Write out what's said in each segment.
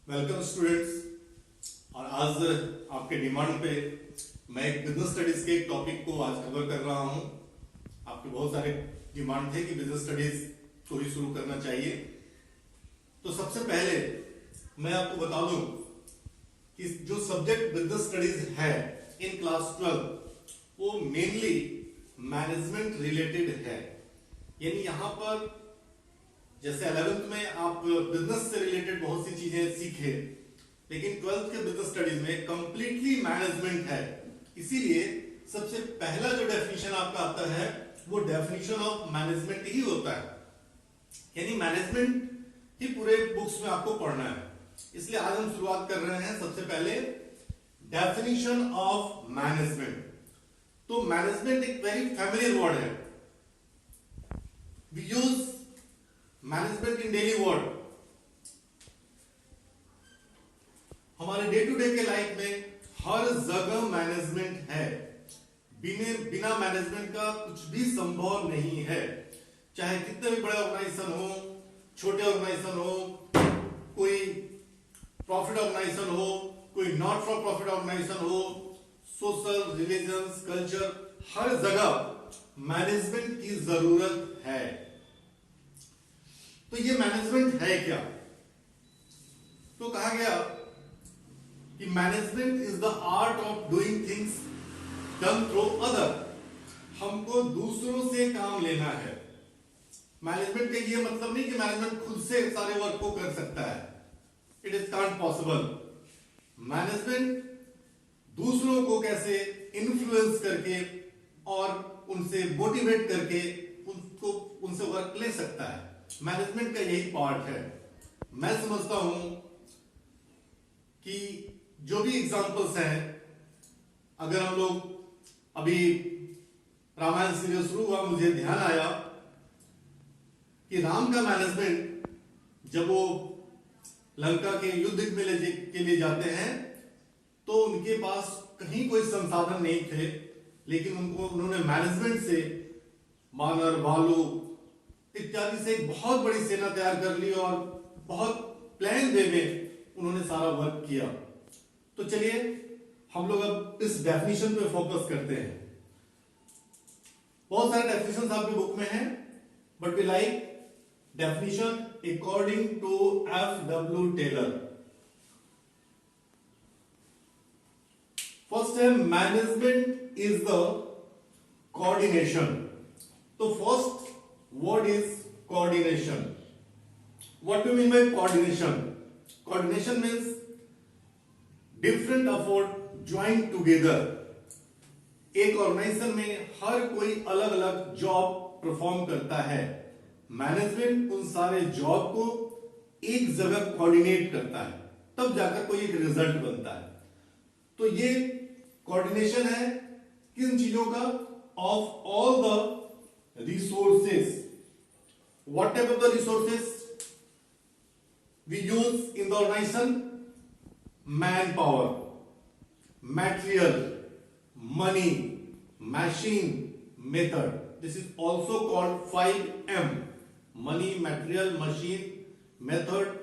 Welcome students. और आज आपके डिमांड पे मैं एक बिजनेस स्टडीज के एक टॉपिक को आज कवर कर रहा हूं। आपके बहुत सारे डिमांड थे कि बिजनेस स्टडीज को ही शुरू करना चाहिए। तो सबसे पहले मैं आपको बता दूं कि जो सब्जेक्ट बिजनेस स्टडीज है इन क्लास 12 वो मेनली मैनेजमेंट रिलेटेड है। यानी यहां पर जैसे 11th में आप बिजनेस से रिलेटेड बहुत सी चीजें सीखे, लेकिन 12th के बिजनेस स्टडीज में कंप्लीटली मैनेजमेंट है। इसीलिए सबसे पहला जो डेफिनेशन आपका आता है वो डेफिनेशन ऑफ मैनेजमेंट ही होता है। यानी मैनेजमेंट ही पूरे बुक्स में आपको पढ़ना है। इसलिए आज हम शुरुआत कर रहे हैं सबसे पहले डेफिनेशन ऑफ मैनेजमेंट। तो मैनेजमेंट एक वेरी फैमिलियर वर्ड है। We use management in daily word. हमारे डे टू डे के लाइफ में हर जगह मैनेजमेंट है। बिना मैनेजमेंट का कुछ भी संभव नहीं है। चाहे कितने भी बड़े ऑर्गेनाइजेशन हो, छोटे ऑर्गेनाइजेशन हो, कोई प्रॉफिट ऑर्गेनाइजेशन हो, कोई नॉट फॉर प्रॉफिट ऑर्गेनाइजेशन हो, सोशल, रिलीजियस, कल्चर, हर जगह मैनेजमेंट की जरूरत है। तो ये मैनेजमेंट है क्या? तो कहा गया कि management is the art of doing things done through other. हमको दूसरों से काम लेना है। मैनेजमेंट का ये मतलब नहीं कि मैनेजमेंट खुद से सारे वर्क को कर सकता है। It is can't possible. Management दूसरों को कैसे इन्फ्लुएंस करके और उनसे मोटिवेट करके उनसे वर्क ले सकता है। मैनेजमेंट का यही पार्ट है। मैं समझता हूं कि जो भी एग्जांपल्स हैं, अगर हम लोग अभी रामायण सीरियल शुरू हुआ, मुझे ध्यान आया कि राम का मैनेजमेंट जब वो लंका के युद्ध के लिए जाते हैं तो उनके पास कहीं कोई संसाधन नहीं थे, लेकिन उन्होंने मैनेजमेंट से वानर, भालू इत्यादि से एक बहुत बड़ी सेना तैयार कर ली और बहुत प्लान वे में उन्होंने सारा वर्क किया। तो चलिए हम लोग अब इस डेफिनेशन पे फोकस करते हैं। बहुत सारे डेफिनेशंस आपके बुक में हैं, but we like definition according to F.W. Taylor. First है मैनेजमेंट इज द कोऑर्डिनेशन। तो फर्स्ट word is coordination. What do you mean by coordination? Coordination means different effort joined together. एक ऑर्गेनाइजेशन में हर कोई अलग अलग जॉब परफॉर्म करता है। मैनेजमेंट उन सारे जॉब को एक जगह कोऑर्डिनेट करता है, तब जाकर कोई एक रिजल्ट बनता है। तो ये कोऑर्डिनेशन है किन चीजों का? Of all the resources. What type of the resources we use in the organization? Manpower, material, money, machine, method. This is also called 5M. Money, material, machine, method.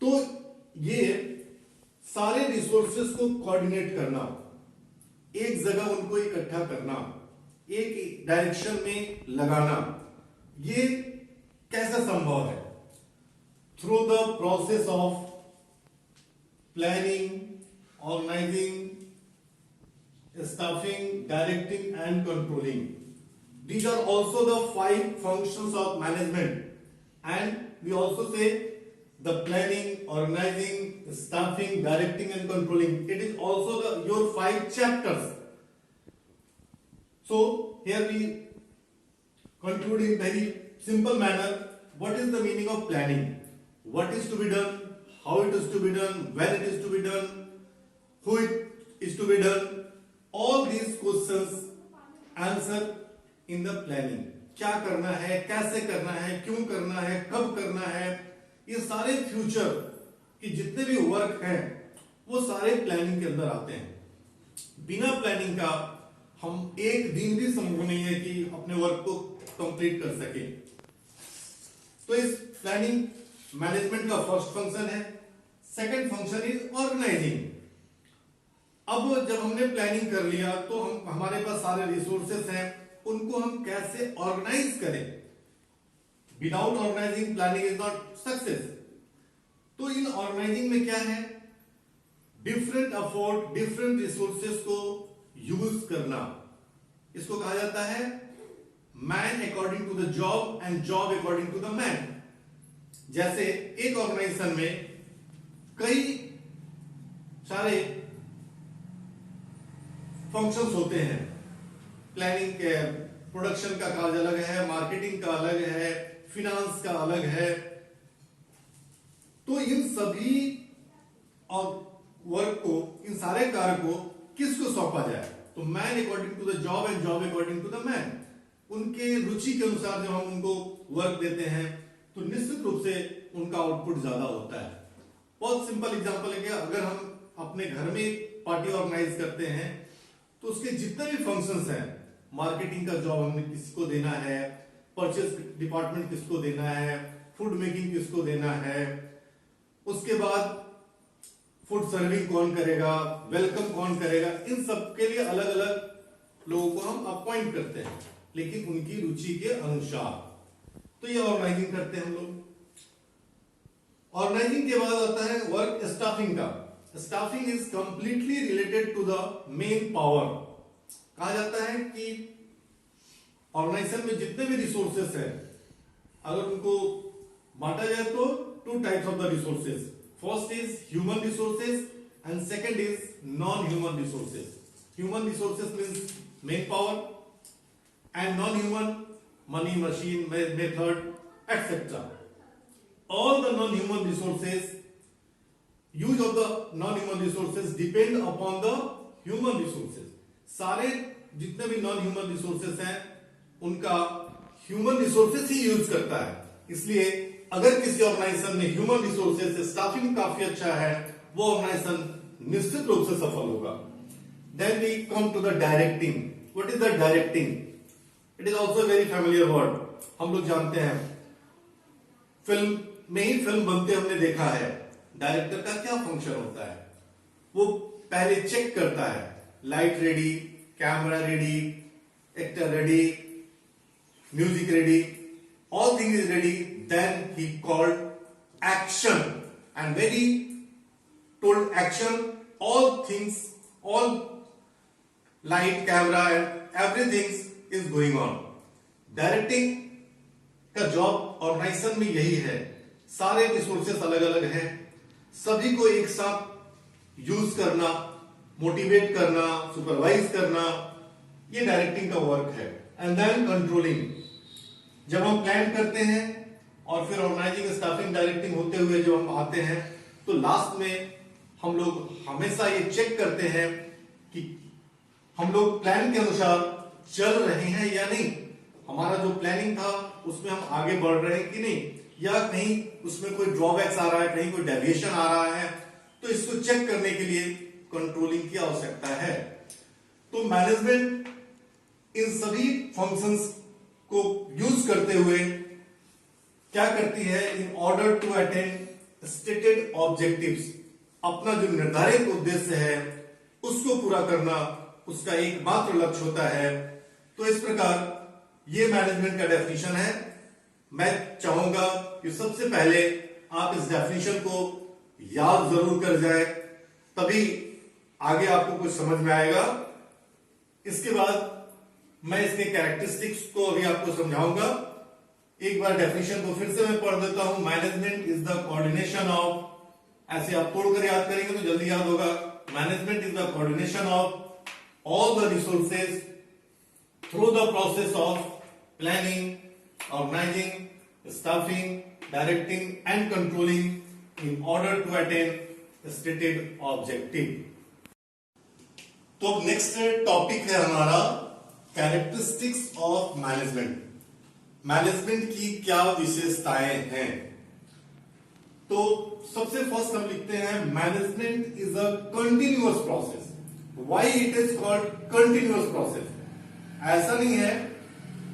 तो ये सारे रिसोर्सेस को कोऑर्डिनेट करना, एक जगह उनको इकट्ठा करना, एक डायरेक्शन में लगाना, ये कैसा संभव है? Through the process of planning, organising, staffing, directing and controlling. These are also the 5 functions of management, and we also say the planning, organizing, staffing, directing and controlling. It is also your 5 chapters. So here we conclude in very simple manner. What is the meaning of planning? What is to be done? How it is to be done? When it is to be done? Who it is to be done? All these questions answer in the planning. क्या करना है, कैसे करना है, क्यों करना है, कब करना है, ये सारे फ्यूचर के जितने भी वर्क हैं वो सारे प्लानिंग के अंदर आते हैं। बिना प्लानिंग का हम एक दिन भी संभव नहीं है कि अपने वर्क को कंप्लीट कर सके। तो इस प्लानिंग मैनेजमेंट का फर्स्ट फंक्शन है। Second function is organising. अब जब हमने प्लानिंग कर लिया तो हम हमारे पास सारे रिसोर्सेस हैं, उनको हम कैसे ऑर्गेनाइज करें। Without organising planning is not success. तो इन ऑर्गेनाइजिंग में क्या है, डिफरेंट एफर्ट, डिफरेंट रिसोर्सेस को यूज करना। इसको कहा जाता है man according to the job and job according to the man. जैसे एक ऑर्गेनाइजेशन में कई सारे फंक्शंस होते हैं, प्लानिंग के, प्रोडक्शन का कार्य अलग है, मार्केटिंग का अलग है, फिनांस का अलग है। तो इन सभी और वर्क को, इन सारे कार्य को किसको सौंपा जाए, तो man according to the job and job according to the man. उनके रुचि के अनुसार जब हम उनको वर्क देते हैं तो निश्चित रूप से उनका आउटपुट ज्यादा होता है। बहुत सिंपल एग्जांपल है कि अगर हम अपने घर में पार्टी ऑर्गेनाइज करते हैं तो उसके जितने भी फंक्शंस हैं, मार्केटिंग का जॉब हमने किसको देना है, परचेज डिपार्टमेंट किसको देना है, फूड मेकिंग किसको देना है, उसके बाद फूड सर्विंग कौन करेगा, वेलकम कौन करेगा, इन सब के लिए अलग अलग लोगों को हम अपॉइंट करते हैं, लेकिन उनकी रुचि के अनुसार। तो ये ऑर्गेनाइजिंग करते हैं हम लोग। ऑर्गेनाइजिंग के बाद आता है वर्क स्टाफिंग का। Staffing is completely related to the men power. कहा जाता है कि ऑर्गेनाइजेशन में जितने भी रिसोर्सेस हैं, अगर उनको बांटा जाए तो two types of the resources. First is human resources and second is non human resources. Human resources means main power and non-human money, machine, method, etc. All the non-human resources, use of the non-human resources depend upon the human resources. सारे जितने भी non-human resources हैं उनका human resources ही use करता है। इसलिए अगर किसी ऑर्गेनाइजेशन में ह्यूमन रिसोर्सेज से स्टाफिंग काफी अच्छा है, वो ऑर्गेनाइजेशन निश्चित रूप से सफल होगा। Then we come to the directing. What is the directing? It is also very familiar word. हम लोग जानते हैं, फिल्म में ही फिल्म बनते हमने देखा है। डायरेक्टर का क्या फंक्शन होता है, वो पहले चेक करता है, light ready, camera ready, actor ready, music ready, all things is ready, then he called action, and when he told action, all things, all light, camera and everything is going on. Directing का job organisation में यही है। सारे resources अलग अलग हैं, सभी को एक साथ यूज करना, मोटिवेट करना, सुपरवाइज करना, ये डायरेक्टिंग का वर्क है। And then controlling. जब हम प्लान करते हैं और फिर ऑर्गेनाइजिंग, स्टाफिंग, डायरेक्टिंग होते हुए जब हम आते हैं तो लास्ट में हम लोग हमेशा ये चेक करते हैं कि हम लोग प्लान के अनुसार चल रहे हैं या नहीं, हमारा जो प्लानिंग था उसमें हम आगे बढ़ रहे हैं कि नहीं, या कहीं उसमें कोई ड्रॉबैक्स आ रहा है, कहीं कोई डेविएशन आ रहा है। तो इसको चेक करने के लिए कंट्रोलिंग की आवश्यकता है। तो मैनेजमेंट इन सभी फंक्शंस को यूज करते हुए क्या करती है, in order to attain stated objectives, अपना जो निर्धारित उद्देश्य है उसको पूरा करना उसका एकमात्र लक्ष्य होता है। तो इस प्रकार ये मैनेजमेंट का डेफिनेशन है। मैं चाहूंगा कि सबसे पहले आप इस डेफिनेशन को याद जरूर कर जाए, तभी आगे आपको कुछ समझ में आएगा। इसके बाद मैं इसके कैरेक्टरिस्टिक्स को अभी आपको समझाऊंगा। एक बार डेफिनेशन को फिर से मैं पढ़ देता हूं। Management is the coordination of, ऐसे आप तोड़कर याद करेंगे तो जल्दी याद होगा। Management is the coordination of all the resources through the process of planning, organizing, staffing, directing and controlling in order to attain the stated objective. तो नेक्स्ट टॉपिक है हमारा कैरेक्टरिस्टिक्स ऑफ मैनेजमेंट। मैनेजमेंट की क्या विशेषताएं हैं? तो सबसे first हम लिखते हैं management is a continuous process. Why it is called continuous process? ऐसा नहीं है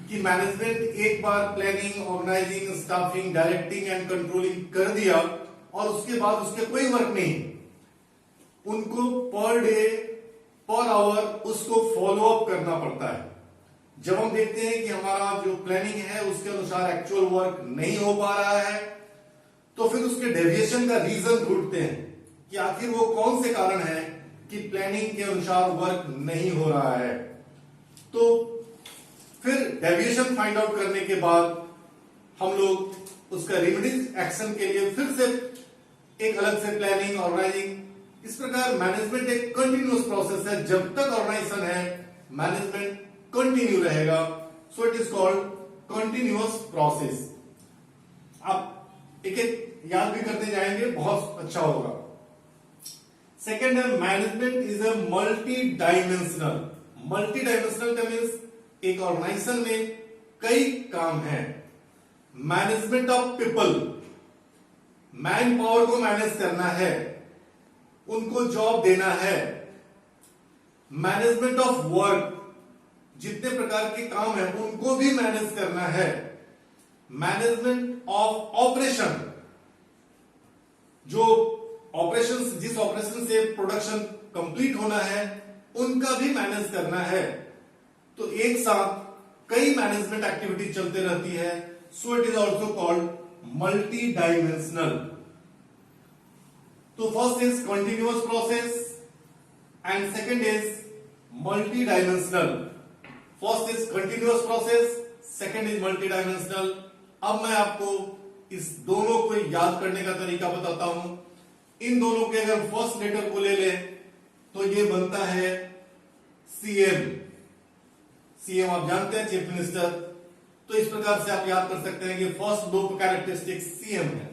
कि मैनेजमेंट एक बार planning, organising, staffing, directing and controlling कर दिया और उसके बाद उसके कोई वर्क नहीं, उनको पर डे पर आवर उसको फॉलो अप करना पड़ता है। जब हम देखते हैं कि हमारा जो प्लानिंग है उसके अनुसार एक्चुअल वर्क नहीं हो पा रहा है, तो फिर उसके डेविएशन का रीजन ढूंढते हैं कि आखिर वो कौन से कारण है कि प्लानिंग के अनुसार वर्क नहीं हो रहा है। तो फिर डेविएशन फाइंड आउट करने के बाद हम लोग उसका रेमेडीज एक्शन के लिए फिर से एक अलग से प्लानिंग, ऑर्गेनाइजिंग, इस प्रकार मैनेजमेंट एक कंटिन्यूअस प्रोसेस है। जब तक ऑर्गेनाइजेशन है मैनेजमेंट कंटिन्यू रहेगा, सो it is called continuous process. आप एक एक याद भी करते जाएंगे, बहुत अच्छा होगा। सेकेंड है management is a multi dimensional. Multi dimensional का मीन्स एक ऑर्गेनाइजेशन में कई काम हैं। Management of people, man power को मैनेज करना है, उनको जॉब देना है। मैनेजमेंट ऑफ वर्क, जितने प्रकार के काम हैं उनको भी मैनेज करना है। मैनेजमेंट ऑफ ऑपरेशन, जो ऑपरेशन, जिस ऑपरेशन से प्रोडक्शन कंप्लीट होना है उनका भी मैनेज करना है। तो एक साथ कई मैनेजमेंट एक्टिविटी चलते रहती है, so it is also called multidimensional. तो first is continuous process and second is multidimensional. First is continuous process, second is multidimensional. अब मैं आपको इस दोनों को याद करने का तरीका बताता हूं। इन दोनों के अगर फर्स्ट लेटर को ले लें तो ये बनता है सीएम। सीएम आप जानते हैं, चीफ मिनिस्टर। तो इस प्रकार से आप याद कर सकते हैं कि फर्स्ट दो कैरेक्टरिस्टिक सीएम है।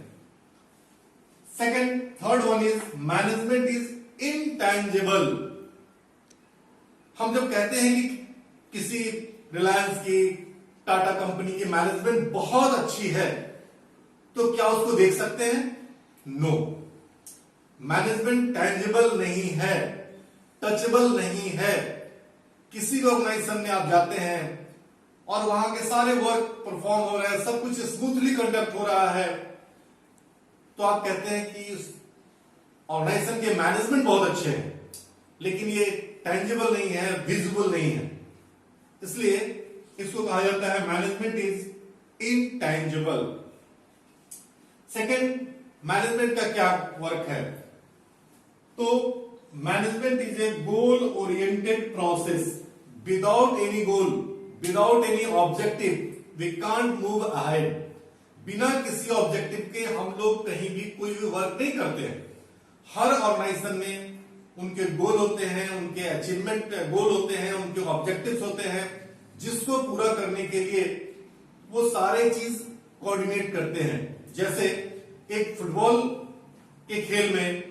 Second, third one is management is intangible. हम जब कहते हैं कि किसी रिलायंस की, टाटा कंपनी की मैनेजमेंट बहुत अच्छी है, तो क्या उसको देख सकते हैं? नो। मैनेजमेंट टेंजिबल नहीं है, टचेबल नहीं है। किसी ऑर्गेनाइजेशन में आप जाते हैं और वहां के सारे वर्क परफॉर्म हो रहे हैं, सब कुछ स्मूथली कंडक्ट हो रहा है, तो आप कहते हैं कि उस ऑर्गेनाइजेशन के मैनेजमेंट बहुत अच्छे हैं, लेकिन ये टेंजिबल नहीं है, विजिबल नहीं है। इसलिए इसको कहा जाता है management is intangible. Second, management का क्या वर्क है? तो management is a goal oriented process. Without any goal, without any objective we can't move ahead. बिना किसी ऑब्जेक्टिव के हम लोग कहीं भी कोई भी वर्क नहीं करते हैं। हर ऑर्गेनाइजेशन में उनके गोल होते हैं, उनके अचीवमेंट गोल होते हैं, उनके ऑब्जेक्टिव्स होते हैं, जिसको पूरा करने के लिए वो सारे चीज कोऑर्डिनेट करते हैं। जैसे एक फुटबॉल के खेल में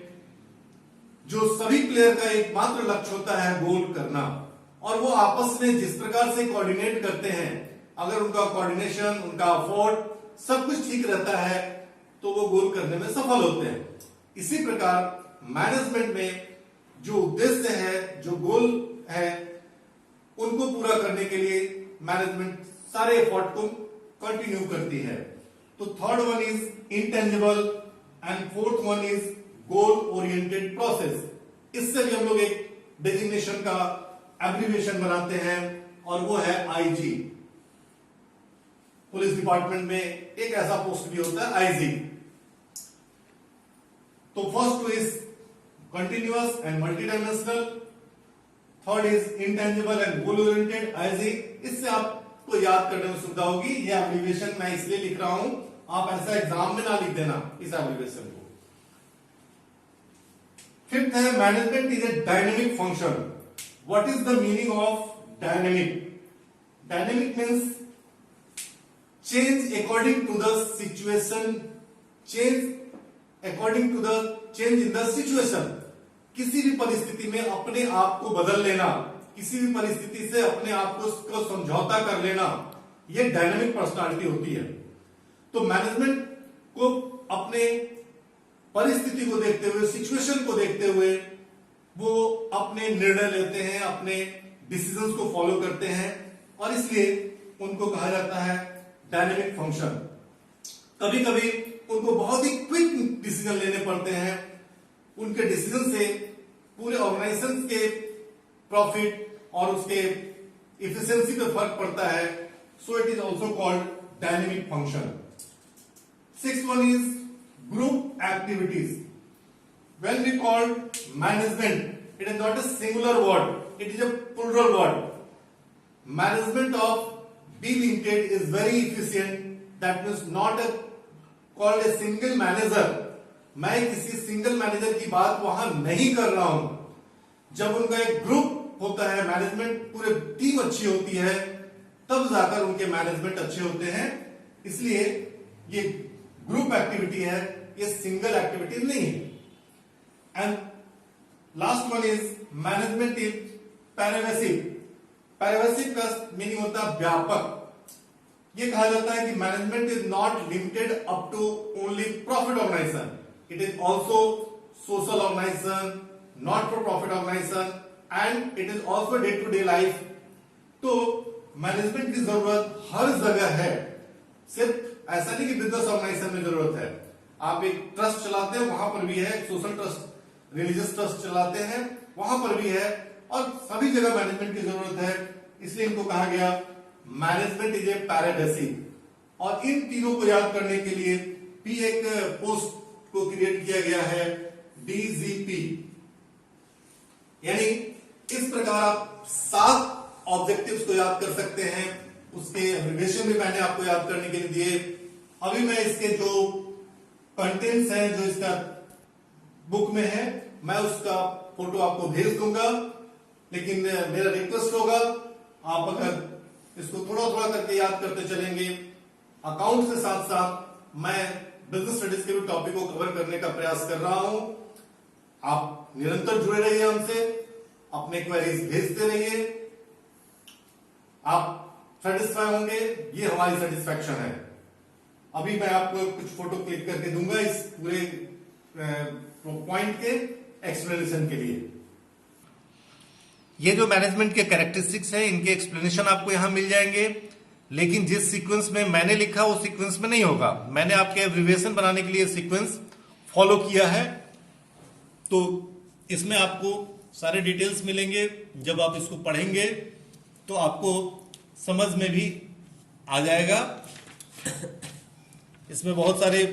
जो सभी प्लेयर का एकमात्र लक्ष्य होता है गोल करना, और वो आपस में जिस प्रकार से कोऑर्डिनेट करते हैं, अगर उनका कोऑर्डिनेशन, उनका एफर्ट सब कुछ ठीक रहता है तो वो गोल करने में सफल होते हैं। इसी प्रकार मैनेजमेंट में जो उद्देश्य है, जो गोल है, उनको पूरा करने के लिए मैनेजमेंट सारे एफर्ट को कंटिन्यू करती है। तो third one is intangible and fourth one is goal oriented process. इससे भी हम लोग एक डेजिग्नेशन का एब्रिविएशन बनाते हैं और वो है आईजी। पुलिस डिपार्टमेंट में एक ऐसा पोस्ट भी होता है आईजी। तो first two is continuous and multi dimensional, third is intangible and goal oriented, IG. इससे आपको याद करने में सुविधा होगी। ये एब्रिविएशन मैं इसलिए लिख रहा हूं, आप ऐसा एग्जाम में ना लिख देना इस एब्रिविएशन को। फिफ्थ है management is a dynamic function. What is the meaning of dynamic? Dynamic means change according to the situation, change according to the change in the situation. किसी भी परिस्थिति में अपने आप को बदल लेना, किसी भी परिस्थिति से अपने आप को समझौता कर लेना, यह डायनेमिक पर्सनालिटी होती है। तो मैनेजमेंट को अपने परिस्थिति को देखते हुए, सिचुएशन को देखते हुए वो अपने निर्णय लेते हैं, अपने डिसीजंस को फॉलो करते हैं, और इसलिए उनको कहा जाता है डायनेमिक फंक्शन। कभी कभी उनको बहुत ही क्विक डिसीजन लेने पड़ते हैं। उनके डिसीजन से पूरे ऑर्गेनाइजेशन के प्रॉफिट और उसके इफिशियंसी पे फर्क पड़ता है। So it is also called dynamic function. Sixth one is group activities. When we call management, it is not a singular word, it is a plural word. Management of B Limited is very efficient. That means not a called a single manager. मैं किसी single manager की बात वहां नहीं कर रहा हूं। जब उनका एक ग्रुप होता है, मैनेजमेंट पूरे टीम अच्छी होती है, तब जाकर उनके मैनेजमेंट अच्छे होते हैं। इसलिए ये ग्रुप एक्टिविटी है, ये सिंगल एक्टिविटी नहीं है। And last one is management is pervasive. Pervasive का मीनिंग होता है व्यापक। ये कहा जाता है कि management is not limited up to only profit organisation, it is also social organisation, not for profit organisation and it is also day to day life. तो मैनेजमेंट की जरूरत हर जगह है, सिर्फ ऐसा नहीं कि बिजनेस ऑर्गेनाइजेशन में जरूरत है। आप एक ट्रस्ट चलाते हैं, वहां पर भी है, सोशल ट्रस्ट, रिलीजियस ट्रस्ट चलाते हैं, वहां पर भी है, और सभी जगह मैनेजमेंट की जरूरत है। इसलिए इनको कहा गया मैनेजमेंट इज ए पैराडाइसिक। और इन तीनों को याद करने के लिए भी एक पोस्ट को क्रिएट किया गया है, DGP। यानी इस प्रकार आप 7 ऑब्जेक्टिव्स को याद कर सकते हैं। उसके एब्रिविएशन भी मैंने आपको याद करने के लिए दिए। अभी मैं इसके जो कंटेंट्स हैं, जो इसका बुक में है, मैं उसका फोटो आपको भेज दूंगा। लेकिन मेरा रिक्वेस्ट होगा, आप अगर इसको थोड़ा थोड़ा करके याद करते चलेंगे, अकाउंट से साथ साथ मैं बिजनेस स्टडीज के भी टॉपिक को कवर करने का प्रयास कर रहा हूं। आप निरंतर जुड़े रहिए हमसे, अपने क्वेरीज भेजते रहिए। आप सेटिस्फाई होंगे, ये हमारी सेटिस्फैक्शन है। अभी मैं आपको कुछ फोटो क्लिक करके दूंगा इस पूरे पॉइंट के एक्सप्लेनेशन के लिए। ये जो मैनेजमेंट के कैरेक्टरिस्टिक्स हैं, इनके एक्सप्लेनेशन आपको यहां मिल जाएंगे, लेकिन जिस सीक्वेंस में मैंने लिखा वो सीक्वेंस में नहीं होगा। मैंने आपके एब्रिविएशन बनाने के लिए सीक्वेंस फॉलो किया है, तो इसमें आपको सारे डिटेल्स मिलेंगे। जब आप इसको पढ़ेंगे तो आपको समझ में भी आ जाएगा। इसमें बहुत सारे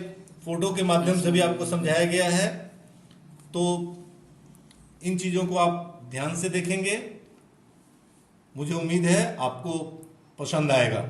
फोटो के माध्यम से भी आपको समझाया गया है, तो इन चीजों को आप ध्यान से देखेंगे। मुझे उम्मीद है आपको पसंद आएगा।